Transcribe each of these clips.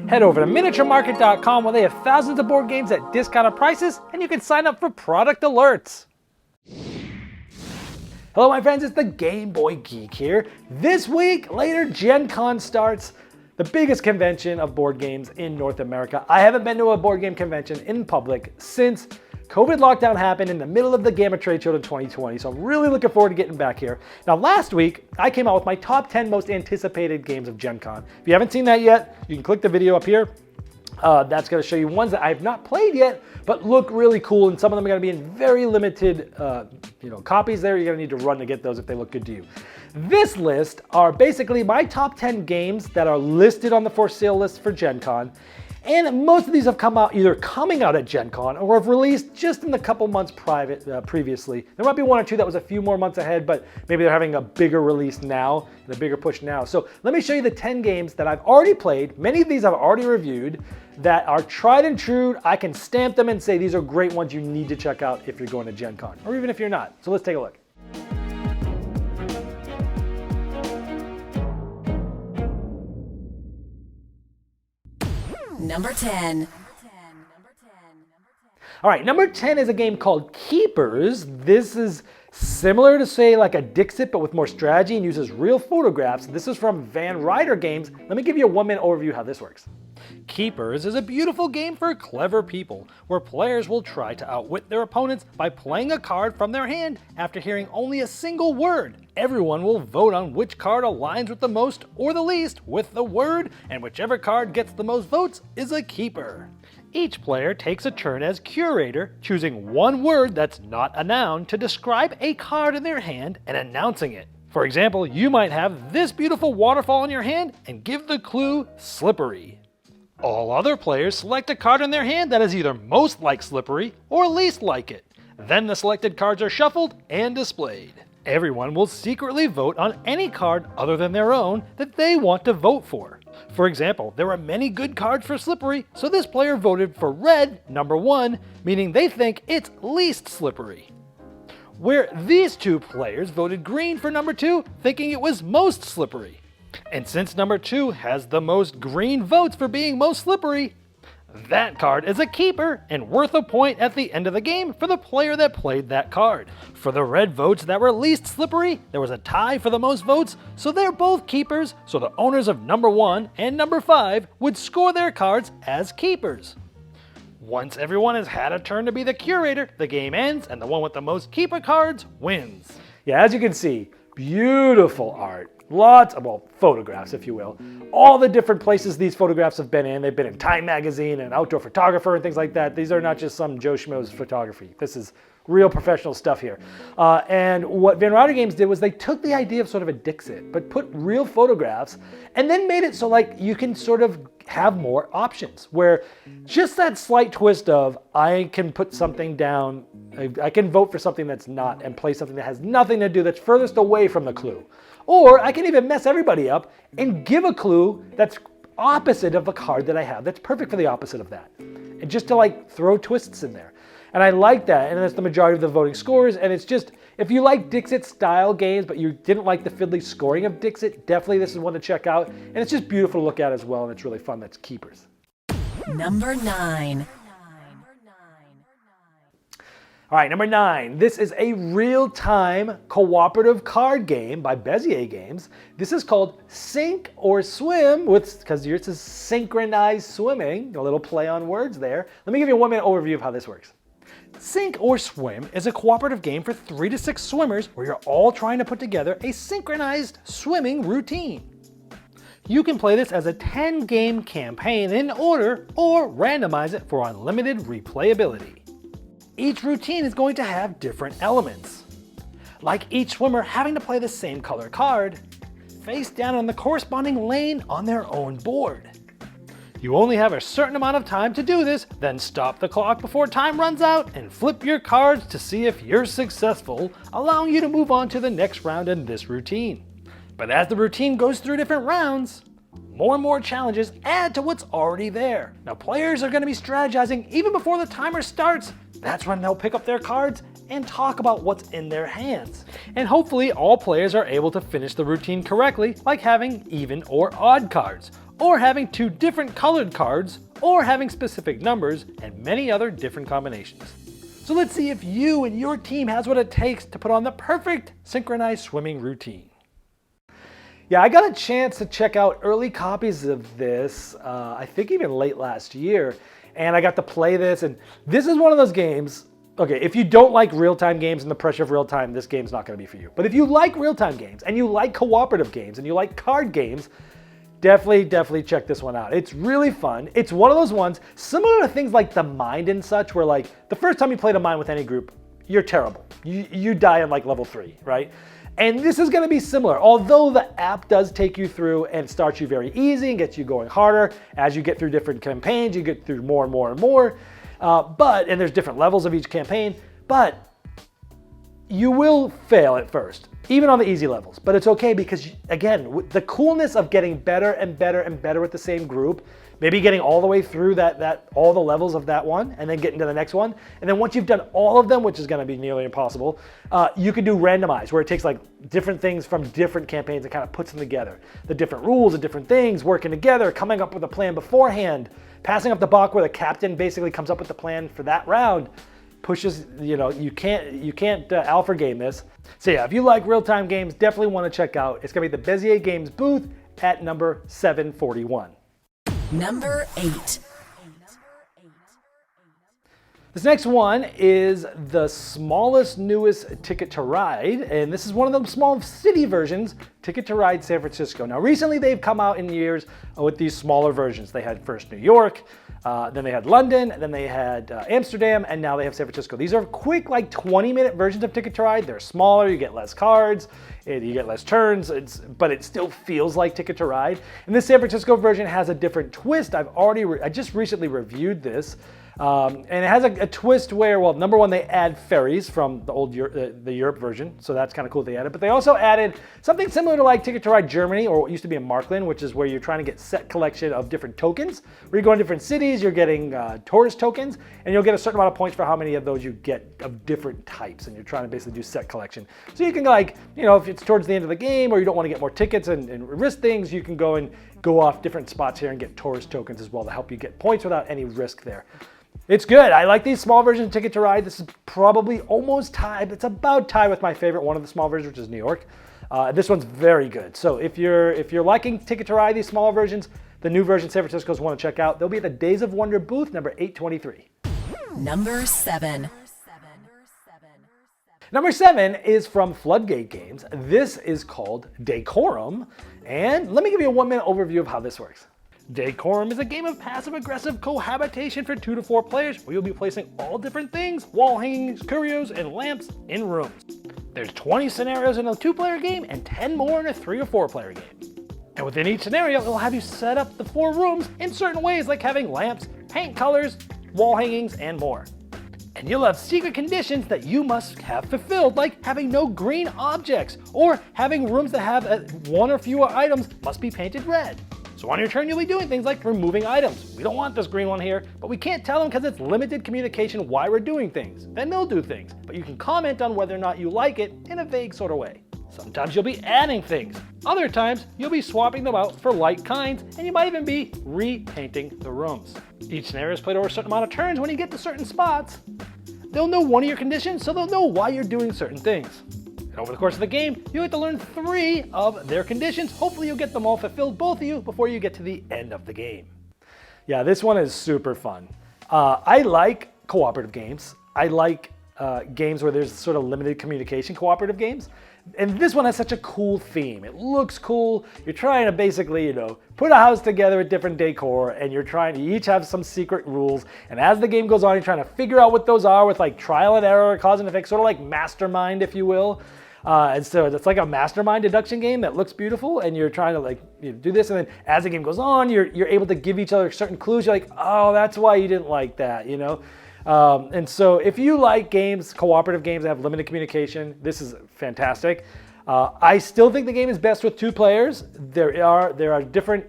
Head over to miniaturemarket.com where they have thousands of board games at discounted prices, and you can sign up for product alerts. Hello my friends, it's the Game Boy Geek here. This week, later, Gencon starts, the biggest convention of board games in North America. I haven't been to a board game convention in public since COVID lockdown happened in the middle of the Gamma Trade Show in 2020, so I'm really looking forward to getting back here. Now last week, I came out with my top 10 most anticipated games of Gen Con. If you haven't seen that yet, you can click the video up here. That's going to show you ones that I have not played yet, but look really cool, and some of them are going to be in very limited copies there. You're going to need to run to get those if they look good to you. This list are basically my top 10 games that are listed on the for sale list for Gen Con. And most of these have come out either coming out at Gen Con or have released just in the couple months previously. There might be one or two that was a few more months ahead, but maybe they're having a bigger release now, and a bigger push now. So let me show you the 10 games that I've already played. Many of these I've already reviewed that are tried and true. I can stamp them and say these are great ones you need to check out if you're going to Gen Con, or even if you're not. So let's take a look. Number 10. All right, number 10 is a game called Keepers. This is similar to, say, like a Dixit, but with more strategy and uses real photographs. This is from Van Ryder Games. Let me give you a 1-minute overview how this works. Keepers is a beautiful game for clever people, where players will try to outwit their opponents by playing a card from their hand after hearing only a single word. Everyone will vote on which card aligns with the most or the least with the word, and whichever card gets the most votes is a keeper. Each player takes a turn as curator, choosing one word that's not a noun to describe a card in their hand and announcing it. For example, you might have this beautiful waterfall in your hand and give the clue slippery. All other players select a card in their hand that is either most like slippery or least like it. Then the selected cards are shuffled and displayed. Everyone will secretly vote on any card other than their own that they want to vote for. For example, there are many good cards for slippery, so this player voted for red, number 1, meaning they think it's least slippery. Where these two players voted green for number 2, thinking it was most slippery. And since number 2 has the most green votes for being most slippery, that card is a keeper and worth a point at the end of the game for the player that played that card. For the red votes that were least slippery, there was a tie for the most votes, so they're both keepers, so the owners of number 1 and number 5 would score their cards as keepers. Once everyone has had a turn to be the curator, the game ends and the one with the most keeper cards wins. Yeah, as you can see, beautiful art. Lots of, well, photographs, if you will. All the different places these photographs have been in. They've been in Time Magazine and Outdoor Photographer and things like that. These are not just some Joe Schmo's photography. This is real professional stuff here. And what Van Ryder Games did was they took the idea of sort of a Dixit, but put real photographs and then made it so like you can sort of have more options where just that slight twist of I can put something down, I can vote for something that's not and play something that has nothing to do, that's furthest away from the clue. Or I can even mess everybody up and give a clue that's opposite of a card that I have that's perfect for the opposite of that. And just to like throw twists in there. And I like that, and that's the majority of the voting scores, and it's just, if you like Dixit style games, but you didn't like the fiddly scoring of Dixit, definitely this is one to check out. And it's just beautiful to look at as well, and it's really fun. That's Keepers. Number 9. All right, number 9. This is a real-time cooperative card game by Bezier Games. This is called Sink or Swim, because yours is synchronized swimming. A little play on words there. Let me give you a 1-minute overview of how this works. Sink or Swim is a cooperative game for 3 to 6 swimmers where you're all trying to put together a synchronized swimming routine. You can play this as a 10-game campaign in order or randomize it for unlimited replayability. Each routine is going to have different elements, like each swimmer having to play the same color card, face down on the corresponding lane on their own board. You only have a certain amount of time to do this, then stop the clock before time runs out and flip your cards to see if you're successful, allowing you to move on to the next round in this routine. But as the routine goes through different rounds, more and more challenges add to what's already there. Now players are going to be strategizing even before the timer starts. That's when they'll pick up their cards and talk about what's in their hands. And hopefully all players are able to finish the routine correctly, like having even or odd cards, or having 2 different colored cards, or having specific numbers, and many other different combinations. So let's see if you and your team has what it takes to put on the perfect synchronized swimming routine. Yeah, I got a chance to check out early copies of this, I think even late last year, and I got to play this, and this is one of those games, okay, if you don't like real-time games and the pressure of real-time, this game's not gonna be for you. But if you like real-time games, and you like cooperative games, and you like card games, definitely check this one out. It's really fun. It's one of those ones, similar to things like The Mind and such, where like, the first time you play The Mind with any group, you're terrible. You die on like level 3, right? And this is gonna be similar, although the app does take you through and starts you very easy and gets you going harder. As you get through different campaigns, you get through more and more and more. And there's different levels of each campaign, but you will fail at first, even on the easy levels. But it's okay because, again, the coolness of getting better and better and better with the same group, maybe getting all the way through all the levels of that one, and then getting to the next one. And then once you've done all of them, which is gonna be nearly impossible, you can do randomized, where it takes like different things from different campaigns and kind of puts them together. The different rules, the different things, working together, coming up with a plan beforehand, passing up the buck where the captain basically comes up with the plan for that round, pushes, you can't alpha game this. So yeah, if you like real-time games, definitely wanna check out. It's gonna be the Bezier Games booth at number 741. Number 8. This next one is the smallest, newest Ticket to Ride, and this is one of the small city versions, Ticket to Ride San Francisco. Now recently they've come out in years with these smaller versions. They had first New York, then they had London, then they had Amsterdam, and now they have San Francisco. These are quick, like 20-minute versions of Ticket to Ride. They're smaller, you get less cards, you get less turns, but it still feels like Ticket to Ride. And this San Francisco version has a different twist. I just recently reviewed this. And it has a twist where, well, number one, they add ferries from the old the Europe version, so that's kind of cool they added. But they also added something similar to like Ticket to Ride Germany, or what used to be in Markland, which is where you're trying to get set collection of different tokens. Where you go in different cities, you're getting tourist tokens, and you'll get a certain amount of points for how many of those you get of different types, and you're trying to basically do set collection. So you can like, if it's towards the end of the game, or you don't want to get more tickets and risk things, you can go off different spots here and get tourist tokens as well to help you get points without any risk there. It's good. I like these small versions of Ticket to Ride. This is probably almost tied. It's about tied with my favorite one of the small versions, which is New York. This one's very good. So if you're liking Ticket to Ride, these smaller versions, the new version San Francisco's want to check out. They'll be at the Days of Wonder booth, number 823. Number 7. Number 7 is from Floodgate Games. This is called Decorum, and let me give you a 1-minute overview of how this works. Decorum is a game of passive-aggressive cohabitation for 2 to 4 players, where you'll be placing all different things, wall hangings, curios, and lamps in rooms. There's 20 scenarios in a 2-player game and 10 more in a 3 or 4-player game. And within each scenario, it'll have you set up the 4 rooms in certain ways, like having lamps, paint colors, wall hangings, and more. And you'll have secret conditions that you must have fulfilled, like having no green objects, or having rooms that have 1 or fewer items must be painted red. So on your turn, you'll be doing things like removing items. We don't want this green one here, but we can't tell them because it's limited communication why we're doing things. Then they'll do things, but you can comment on whether or not you like it in a vague sort of way. Sometimes you'll be adding things. Other times, you'll be swapping them out for like kinds, and you might even be repainting the rooms. Each scenario is played over a certain amount of turns. When you get to certain spots, they'll know one of your conditions, so they'll know why you're doing certain things. And over the course of the game, you have to learn 3 of their conditions. Hopefully you'll get them all fulfilled, both of you, before you get to the end of the game. Yeah, this one is super fun. I like cooperative games. I like games where there's sort of limited communication cooperative games. And this one has such a cool theme. It looks cool. You're trying to basically, put a house together with different decor, and you each have some secret rules. And as the game goes on, you're trying to figure out what those are with like trial and error, cause and effect, sort of like Mastermind, if you will. And so it's like a mastermind deduction game that looks beautiful, and you're trying to do this, and then as the game goes on, you're able to give each other certain clues. You're like, oh, that's why you didn't like that, And so if you like games, cooperative games that have limited communication, this is fantastic. I still think the game is best with 2 players. There are different,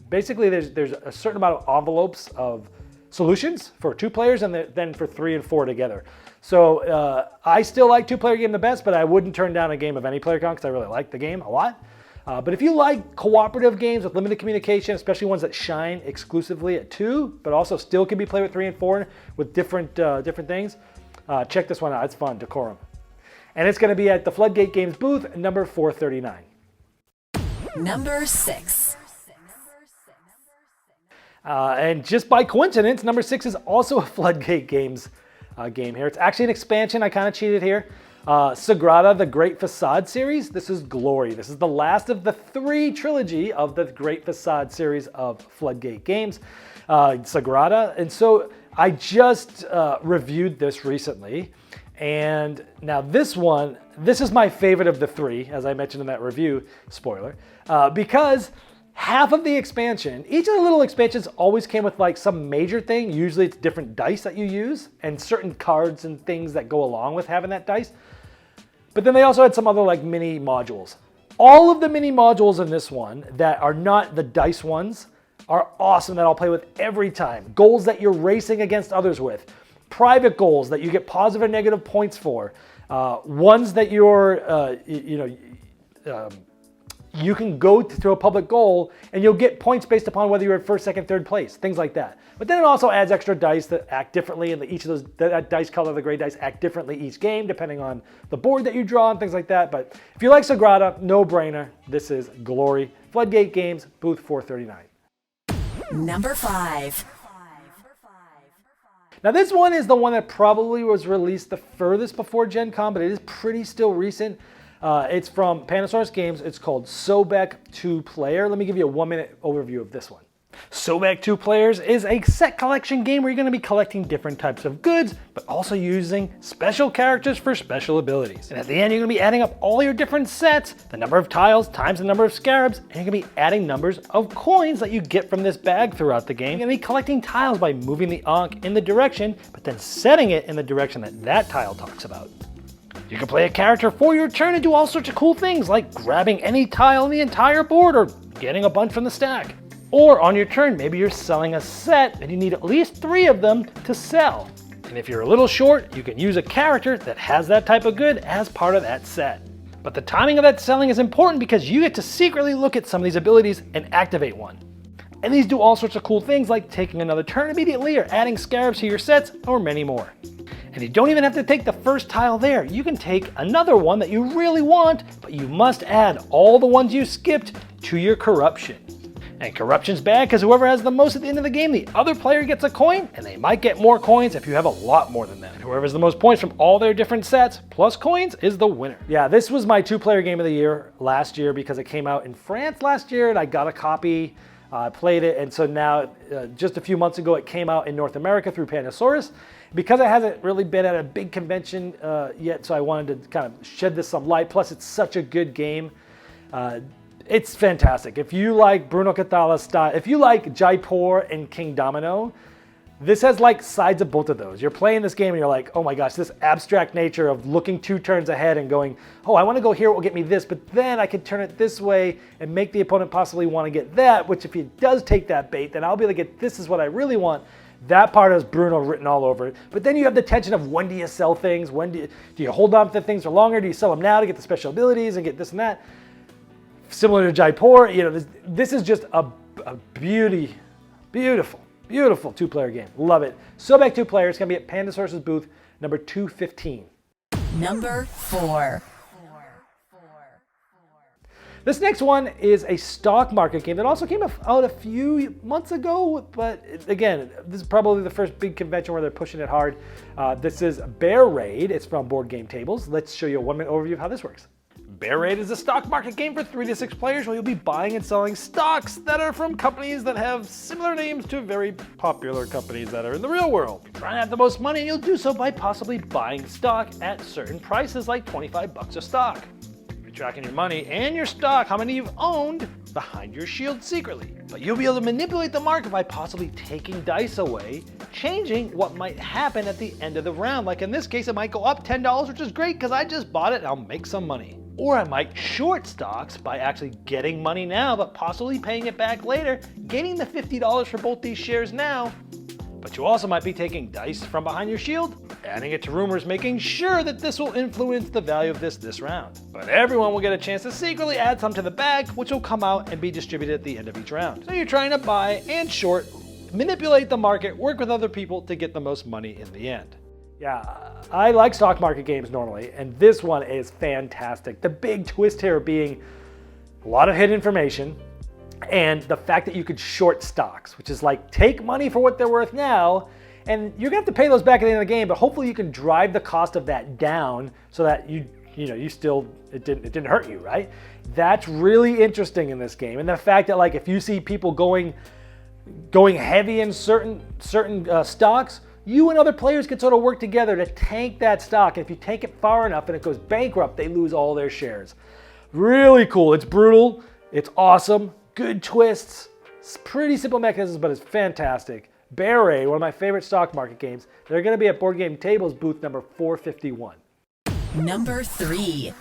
basically there's a certain amount of envelopes of solutions for 2 players, and then for 3 and 4 together. So I still like 2-player game the best, but I wouldn't turn down a game of any player count because I really like the game a lot. But if you like cooperative games with limited communication, especially ones that shine exclusively at 2, but also still can be played with 3 and 4 with different things, check this one out. It's fun, Decorum. And it's going to be at the Floodgate Games booth, number 439. Number 6. And just by coincidence, number 6 is also a Floodgate Games game here. It's actually an expansion. I kind of cheated here. Sagrada, the Great Facade series. This is Glory. This is the last of the 3 trilogy of the Great Facade series of Floodgate Games. Sagrada. And so I just reviewed this recently. And now this is my favorite of the 3, as I mentioned in that review, spoiler, because half of the expansion, each of the little expansions always came with like some major thing. Usually it's different dice that you use and certain cards and things that go along with having that dice. But then they also had some other like mini modules. All of the mini modules in this one that are not the dice ones are awesome that I'll play with every time. Goals that you're racing against others with. Private goals that you get positive or negative points for. Ones that you're, you can go to a public goal and you'll get points based upon whether you're at first, second, third place, things like that. But then it also adds extra dice that act differently, and each of those, that dice color, the gray dice, act differently each game depending on the board that you draw and things like that. But if you like Sagrada, no brainer. This is Glory. Floodgate Games, booth 439. Number 5. Now this one is the one that probably was released the furthest before Gencon, but it is pretty still recent. It's from Pandasaurus Games. It's called Sobek 2 Player. Let me give you a 1-minute overview of this one. Sobek 2 Players is a set collection game where you're going to be collecting different types of goods, but also using special characters for special abilities. And at the end, you're going to be adding up all your different sets, the number of tiles times the number of scarabs, and you're going to be adding numbers of coins that you get from this bag throughout the game. You're going to be collecting tiles by moving the Ankh in the direction, but then setting it in the direction that that tile talks about. You can play a character for your turn and do all sorts of cool things like grabbing any tile in the entire board or getting a bunch from the stack. Or on your turn, maybe you're selling a set and you need at least 3 of them to sell. And if you're a little short, you can use a character that has that type of good as part of that set. But the timing of that selling is important because you get to secretly look at some of these abilities and activate one. And these do all sorts of cool things like taking another turn immediately or adding scarabs to your sets or many more. And you don't even have to take the first tile there. You can take another one that you really want, but you must add all the ones you skipped to your corruption. And corruption's bad because whoever has the most at the end of the game, the other player gets a coin, and they might get more coins if you have a lot more than them. And whoever has the most points from all their different sets plus coins is the winner. Yeah, this was my 2-player game of the year last year because it came out in France last year and I got a copy. I played it, and so now just a few months ago it came out in North America through Pandasaurus. Because it hasn't really been at a big convention yet, so I wanted to kind of shed this some light. Plus, it's such a good game. It's fantastic. If you like Bruno Cathala style, if you like Jaipur and King Domino, this has like sides of both of those. You're playing this game and you're like, oh my gosh, this abstract nature of looking 2 turns ahead and going, oh, I want to go here, it will get me this, but then I could turn it this way and make the opponent possibly want to get that, which if he does take that bait, then I'll be able to get this is what I really want. That part has Bruno written all over it. But then you have the tension of when do you sell things? When do you hold on to things for longer? Do you sell them now to get the special abilities and get this and that? Similar to Jaipur, this is just a beautiful 2-player game. Love it. Sobek 2 Player. It's going to be at Pandasaurus booth number 215. Number 4. This next one is a stock market game that also came out a few months ago, but again, this is probably the first big convention where they're pushing it hard. This is Bear Raid. It's from Board Game Tables. Let's show you a 1-minute overview of how this works. Bear Raid is a stock market game for 3 to 6 players where you'll be buying and selling stocks that are from companies that have similar names to very popular companies that are in the real world. You're trying to have the most money, and you'll do so by possibly buying stock at certain prices like $25 a stock. You're tracking your money and your stock, how many you've owned, behind your shield secretly. But you'll be able to manipulate the market by possibly taking dice away, changing what might happen at the end of the round. Like in this case, it might go up $10, which is great because I just bought it and I'll make some money. Or I might short stocks by actually getting money now, but possibly paying it back later, gaining the $50 for both these shares now. But you also might be taking dice from behind your shield adding it to rumors, making sure that this will influence the value of this round. But everyone will get a chance to secretly add some to the bag, which will come out and be distributed at the end of each round. So you're trying to buy and short, manipulate the market, work with other people to get the most money in the end. Yeah, I like stock market games normally, and this one is fantastic. The big twist here being a lot of hidden information, and the fact that you could short stocks, which is like take money for what they're worth now, and you're gonna have to pay those back at the end of the game, but hopefully you can drive the cost of that down so that you still, it didn't hurt you, right? That's really interesting in this game. And the fact that like if you see people going heavy in certain stocks, you and other players can sort of work together to tank that stock. And if you tank it far enough and it goes bankrupt, they lose all their shares. Really cool. It's brutal. It's awesome. Good twists. It's pretty simple mechanisms, but it's fantastic. Bezier, one of my favorite stock market games. They're going to be at Board Game Tables booth number 451. Number 3.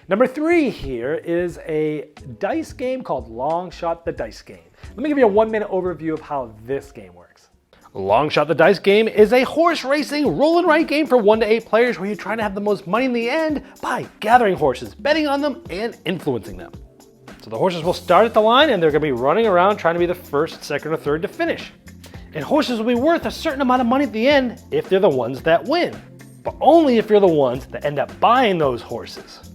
Number 3 here is a dice game called Long Shot the Dice Game. Let me give you a 1-minute overview of how this game works. Long Shot the Dice Game is a horse racing roll and write game for 1 to 8 players where you're trying to have the most money in the end by gathering horses, betting on them, and influencing them. So the horses will start at the line and they're going to be running around trying to be the first, second, or third to finish. And horses will be worth a certain amount of money at the end if they're the ones that win, but only if you're the ones that end up buying those horses.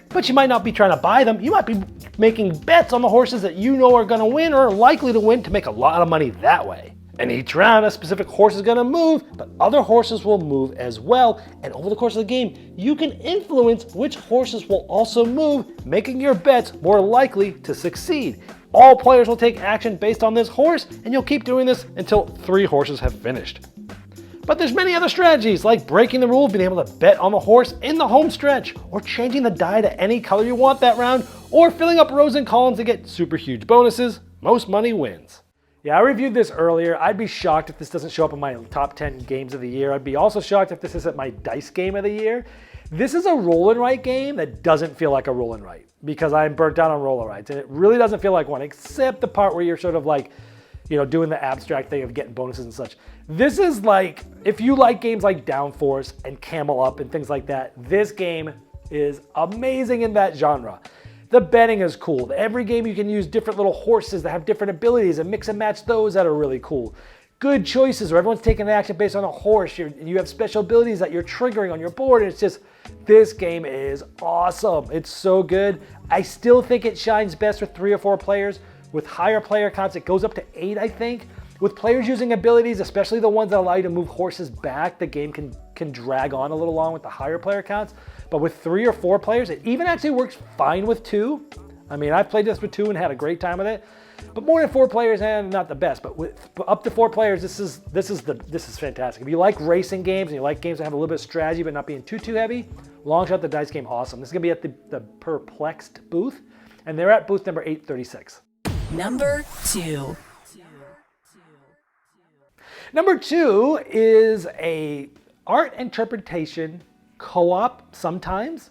But you might not be trying to buy them, you might be making bets on the horses that you know are going to win or are likely to win to make a lot of money that way. And each round, a specific horse is going to move, but other horses will move as well. And over the course of the game, you can influence which horses will also move, making your bets more likely to succeed. All players will take action based on this horse, and you'll keep doing this until 3 horses have finished. But there's many other strategies, like breaking the rule, being able to bet on the horse in the home stretch, or changing the die to any color you want that round, or filling up rows and columns to get super huge bonuses. Most money wins. Yeah, I reviewed this earlier. I'd be shocked if this doesn't show up in my top 10 games of the year. I'd be also shocked if this isn't my dice game of the year. This is a roll and write game that doesn't feel like a roll and write because I'm burnt out on roll and writes, and it really doesn't feel like one, except the part where you're sort of like, doing the abstract thing of getting bonuses and such. This is like, if you like games like Downforce and Camel Up and things like that, this game is amazing in that genre. The betting is cool. Every game you can use different little horses that have different abilities and mix and match those that are really cool. Good choices where everyone's taking action based on a horse. You have special abilities that you're triggering on your board. And it's just, this game is awesome. It's so good. I still think it shines best with 3 or 4 players. With higher player counts, it goes up to 8, I think. With players using abilities, especially the ones that allow you to move horses back, the game can drag on a little long with the higher player counts. But with 3 or 4 players, it even actually works fine with 2. I mean, I've played this with 2 and had a great time with it. But more than 4 players, not the best. But with up to 4 players, this is fantastic. If you like racing games and you like games that have a little bit of strategy but not being too heavy, Long Shot the Dice Game, awesome. This is gonna be at the Perplexed booth, and they're at booth number 836. Number 2. Number 2 is a art interpretation co-op, sometimes,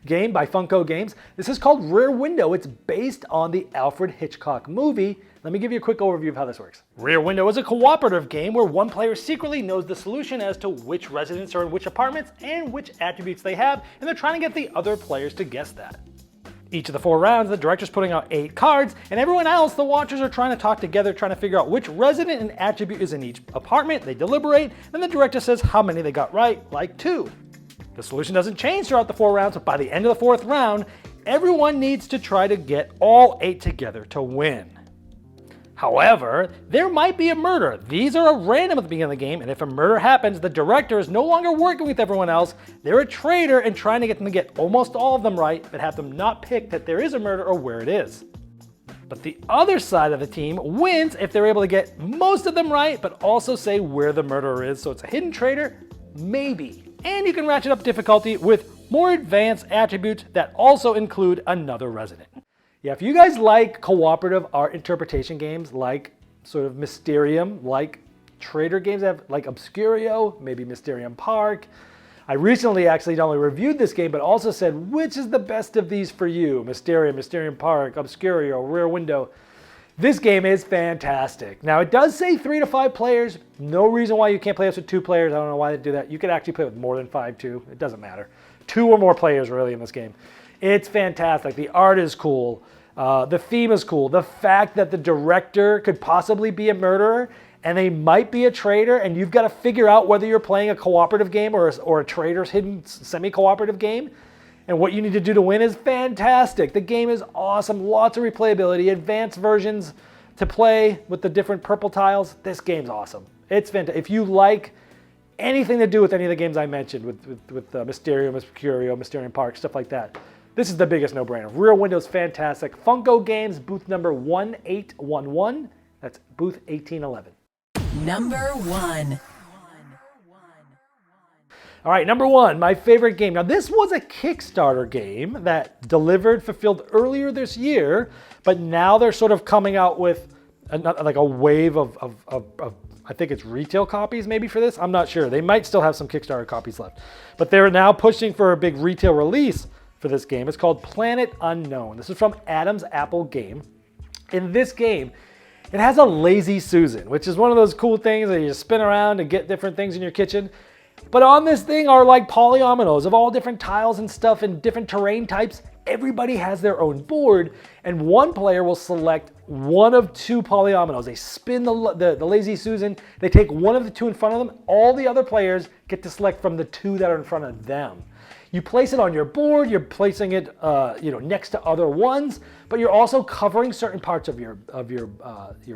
game by Funko Games. This is called Rear Window. It's based on the Alfred Hitchcock movie. Let me give you a quick overview of how this works. Rear Window is a cooperative game where one player secretly knows the solution as to which residents are in which apartments and which attributes they have, and they're trying to get the other players to guess that. Each of the 4 rounds, the director's putting out 8 cards, and everyone else, the watchers, are trying to talk together, trying to figure out which resident and attribute is in each apartment. They deliberate, and the director says how many they got right, like 2. The solution doesn't change throughout the 4 rounds, but by the end of the 4th round, everyone needs to try to get all 8 together to win. However, there might be a murder. These are random at the beginning of the game, and if a murder happens, the director is no longer working with everyone else. They're a traitor and trying to get them to get almost all of them right, but have them not pick that there is a murder or where it is. But the other side of the team wins if they're able to get most of them right, but also say where the murderer is. So it's a hidden traitor, maybe. And you can ratchet up difficulty with more advanced attributes that also include another resident. Yeah, if you guys like cooperative art interpretation games like sort of Mysterium, like trader games like Obscurio, maybe Mysterium Park. I recently actually not only reviewed this game, but also said, which is the best of these for you? Mysterium, Mysterium Park, Obscurio, Rear Window. This game is fantastic. Now, it does say 3 to 5 players. No reason why you can't play this with 2 players. I don't know why they do that. You could actually play with more than 5 too. It doesn't matter. 2 or more players really in this game. It's fantastic. The art is cool. The theme is cool. The fact that the director could possibly be a murderer and they might be a traitor, and you've got to figure out whether you're playing a cooperative game or a traitor's hidden semi-cooperative game. And what you need to do to win is fantastic. The game is awesome. Lots of replayability, advanced versions to play with the different purple tiles. This game's awesome. It's fantastic. If you like anything to do with any of the games I mentioned, with Mysterium, Mercurio, Mysterium Park, stuff like that, this is the biggest no-brainer. Rear Window's fantastic. Funko Games, booth number 1811. That's booth 1811. Number 1. All right, number 1, my favorite game. Now, this was a Kickstarter game that delivered, fulfilled earlier this year, but now they're sort of coming out with like a wave of I think it's retail copies maybe for this. I'm not sure. They might still have some Kickstarter copies left, but they're now pushing for a big retail release for this game. It's called Planet Unknown. This is from Adam's Apple Game. In this game, it has a Lazy Susan, which is one of those cool things that you just spin around and get different things in your kitchen. But on this thing are like polyominoes of all different tiles and stuff and different terrain types. Everybody has their own board, and one player will select one of 2 polyominoes. They spin the Lazy Susan, they take one of the 2 in front of them. All the other players get to select from the 2 that are in front of them. You place it on your board, you're placing it next to other ones, but you're also covering certain parts of your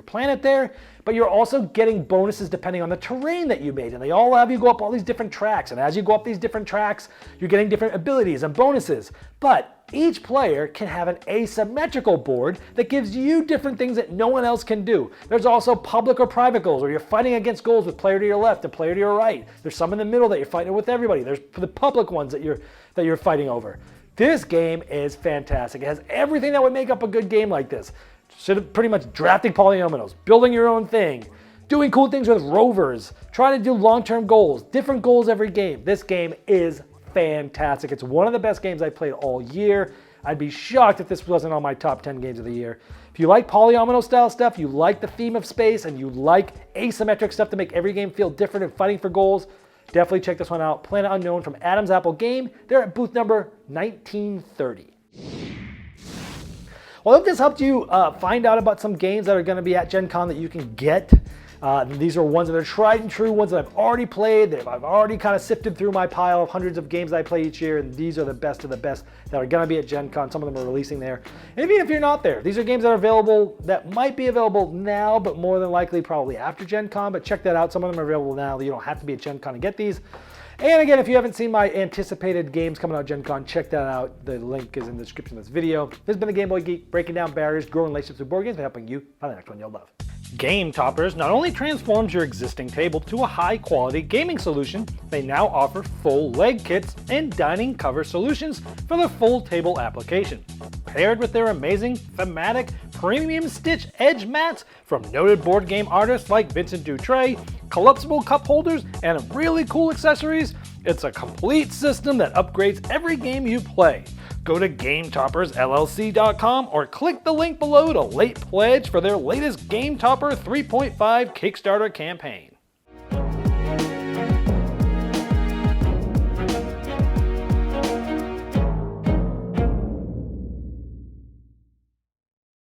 planet there, but you're also getting bonuses depending on the terrain that you made. And they all have you go up all these different tracks, and as you go up these different tracks, you're getting different abilities and bonuses. But each player can have an asymmetrical board that gives you different things that no one else can do. There's also public or private goals, where you're fighting against goals with player to your left and player to your right. There's some in the middle that you're fighting with everybody. There's the public ones that you're fighting over. This game is fantastic. It has everything that would make up a good game like this. Pretty much drafting polyominoes, building your own thing, doing cool things with rovers, trying to do long-term goals, different goals every game. This game is fantastic. It's one of the best games I've played all year. I'd be shocked if this wasn't on my top 10 games of the year. If you like polyomino style stuff, you like the theme of space, and you like asymmetric stuff to make every game feel different and fighting for goals, definitely check this one out. Planet Unknown from Adam's Apple Game. They're at booth number 1930. Well, I hope this helped you find out about some games that are going to be at Gen Con that you can get. These are ones that are tried and true, ones that I've already played. I've already kind of sifted through my pile of hundreds of games I play each year, and these are the best of the best that are going to be at Gen Con. Some of them are releasing there. And even if you're not there, these are games that are available, that might be available now, but more than likely probably after Gen Con. But check that out. Some of them are available now. You don't have to be at Gen Con to get these. And again, if you haven't seen my anticipated games coming out at Gen Con, check that out. The link is in the description of this video. This has been the Game Boy Geek, breaking down barriers, growing relationships with board games, and helping you find the next one you'll love. Game Toppers not only transforms your existing table to a high-quality gaming solution, they now offer full leg kits and dining cover solutions for the full table application. Paired with their amazing, thematic, premium stitch edge mats from noted board game artists like Vincent Dutray, collapsible cup holders, and really cool accessories, it's a complete system that upgrades every game you play. Go to GameToppersLLC.com or click the link below to late pledge for their latest Game Topper 3.5 Kickstarter campaign.